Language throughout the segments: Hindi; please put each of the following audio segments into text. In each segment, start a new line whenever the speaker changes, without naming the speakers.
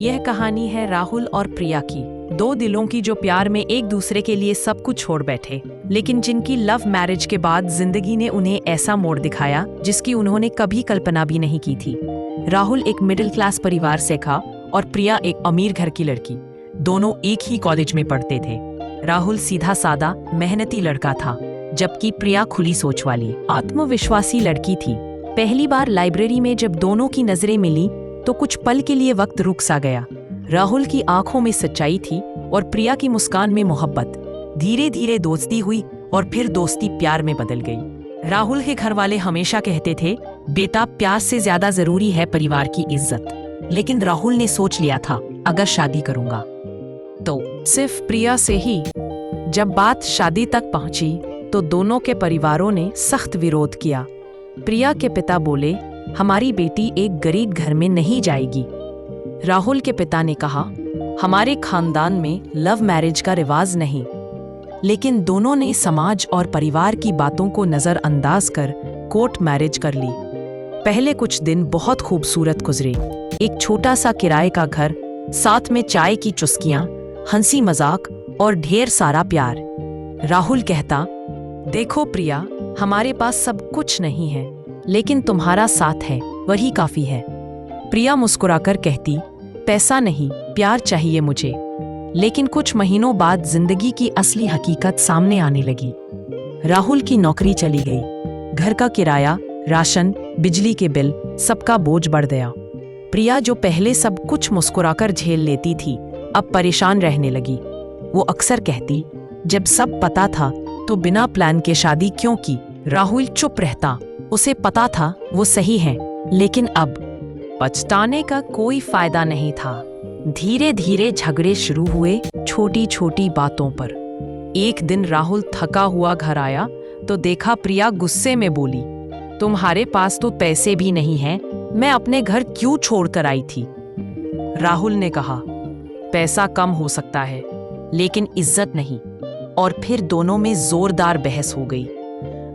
यह कहानी है राहुल और प्रिया की, दो दिलों की जो प्यार में एक दूसरे के लिए सब कुछ छोड़ बैठे, लेकिन जिनकी लव मैरिज के बाद जिंदगी ने उन्हें ऐसा मोड़ दिखाया जिसकी उन्होंने कभी कल्पना भी नहीं की थी। राहुल एक मिडिल क्लास परिवार से था और प्रिया एक अमीर घर की लड़की। दोनों एक ही कॉलेज में पढ़ते थे। राहुल सीधा सादा मेहनती लड़का था, जबकि प्रिया खुली सोच वाली आत्मविश्वासी लड़की थी। पहली बार लाइब्रेरी में जब दोनों की नजरें मिली तो कुछ पल के लिए वक्त रुक सा गया। राहुल की आंखों में सच्चाई थी और प्रिया की मुस्कान में मोहब्बत। धीरे धीरे दोस्ती हुई और फिर दोस्ती प्यार में बदल गई। राहुल के घर वाले हमेशा कहते थे, बेटा प्यार से ज्यादा जरूरी है परिवार की इज्जत। लेकिन राहुल ने सोच लिया था, अगर शादी करूंगा तो सिर्फ प्रिया से ही। जब बात शादी तक पहुंची तो दोनों के परिवारों ने सख्त विरोध किया। प्रिया के पिता बोले, हमारी बेटी एक गरीब घर में नहीं जाएगी। राहुल के पिता ने कहा, हमारे खानदान में लव मैरिज का रिवाज नहीं। लेकिन दोनों ने समाज और परिवार की बातों को नजरअंदाज कर कोर्ट मैरिज कर ली। पहले कुछ दिन बहुत खूबसूरत गुजरे। एक छोटा सा किराए का घर, साथ में चाय की चुस्कियां, हंसी मजाक और ढेर सारा प्यार। राहुल कहता, देखो प्रिया, हमारे पास सब कुछ नहीं है, लेकिन तुम्हारा साथ है, वही काफी है। प्रिया मुस्कुराकर कहती, पैसा नहीं, प्यार चाहिए मुझे। लेकिन कुछ महीनों बाद जिंदगी की असली हकीकत सामने आने लगी। राहुल की नौकरी चली गई। घर का किराया, राशन, बिजली के बिल, सबका बोझ बढ़ गया। प्रिया जो पहले सब कुछ मुस्कुराकर झेल लेती थी, अब परेशान रहने लगी। वो अक्सर कहती, जब सब पता था तो बिना प्लान के शादी क्यों की। राहुल चुप रहता। उसे पता था वो सही है, लेकिन अब पछताने का कोई फायदा नहीं था। धीरे धीरे झगड़े शुरू हुए, छोटी छोटी बातों पर। एक दिन राहुल थका हुआ घर आया तो देखा प्रिया गुस्से में बोली, तुम्हारे पास तो पैसे भी नहीं हैं, मैं अपने घर क्यों छोड़कर आई थी। राहुल ने कहा, पैसा कम हो सकता है, लेकिन इज्जत नहीं। और फिर दोनों में जोरदार बहस हो गई।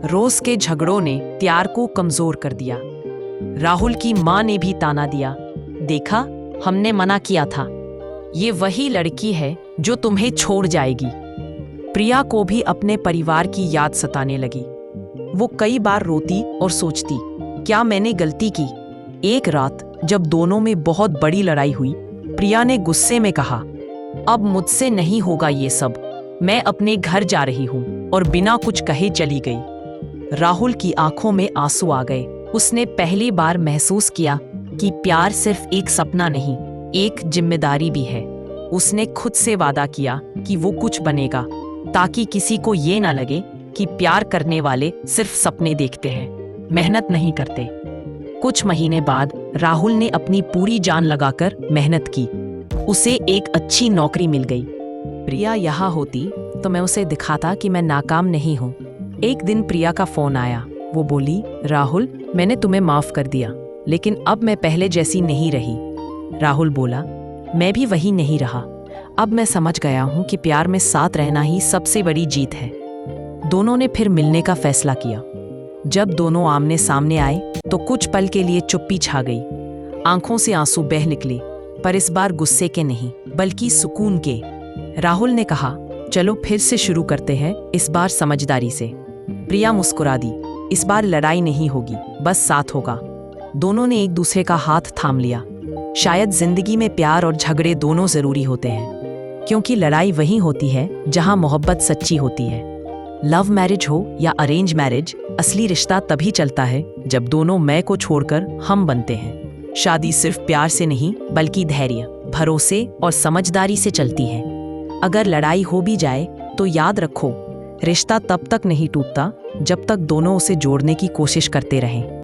रोज के झगड़ों ने प्यार को कमजोर कर दिया। राहुल की माँ ने भी ताना दिया, देखा, हमने मना किया था, ये वही लड़की है जो तुम्हें छोड़ जाएगी। प्रिया को भी अपने परिवार की याद सताने लगी। वो कई बार रोती और सोचती, क्या मैंने गलती की। एक रात जब दोनों में बहुत बड़ी लड़ाई हुई, प्रिया ने गुस्से में कहा, अब मुझसे नहीं होगा ये सब, मैं अपने घर जा रही हूँ, और बिना कुछ कहे चली गई। राहुल की आंखों में आंसू आ गए। उसने पहली बार महसूस किया कि प्यार सिर्फ एक सपना नहीं, एक जिम्मेदारी भी है। उसने खुद से वादा किया कि वो कुछ बनेगा, ताकि किसी को ये ना लगे कि प्यार करने वाले सिर्फ सपने देखते हैं, मेहनत नहीं करते। कुछ महीने बाद राहुल ने अपनी पूरी जान लगाकर मेहनत की। उसे एक अच्छी नौकरी मिल गई। प्रिया यहाँ होती तो मैं उसे दिखाता कि मैं नाकाम नहीं हूँ। एक दिन प्रिया का फोन आया। वो बोली, राहुल, मैंने तुम्हें माफ कर दिया, लेकिन अब मैं पहले जैसी नहीं रही। राहुल बोला, मैं भी वही नहीं रहा। अब मैं समझ गया हूँ कि प्यार में साथ रहना ही सबसे बड़ी जीत है। दोनों ने फिर मिलने का फैसला किया। जब दोनों आमने सामने आए तो कुछ पल के लिए चुप्पी छा गई। आंखों से आंसू बह निकले, पर इस बार गुस्से के नहीं, बल्कि सुकून के। राहुल ने कहा, चलो फिर से शुरू करते हैं, इस बार समझदारी से। प्रिया मुस्कुरा दी, इस बार लड़ाई नहीं होगी, बस साथ होगा। दोनों ने एक दूसरे का हाथ थाम लिया। शायद जिंदगी में प्यार और झगड़े दोनों जरूरी होते हैं, क्योंकि लड़ाई वही होती है जहां मोहब्बत सच्ची होती है। लव मैरिज हो या अरेंज मैरिज, असली रिश्ता तभी चलता है जब दोनों मैं को छोड़कर हम बनते हैं। शादी सिर्फ प्यार से नहीं, बल्कि धैर्य, भरोसे और समझदारी से चलती है। अगर लड़ाई हो भी जाए तो याद रखो, रिश्ता तब तक नहीं टूटता जब तक दोनों उसे जोड़ने की कोशिश करते रहें।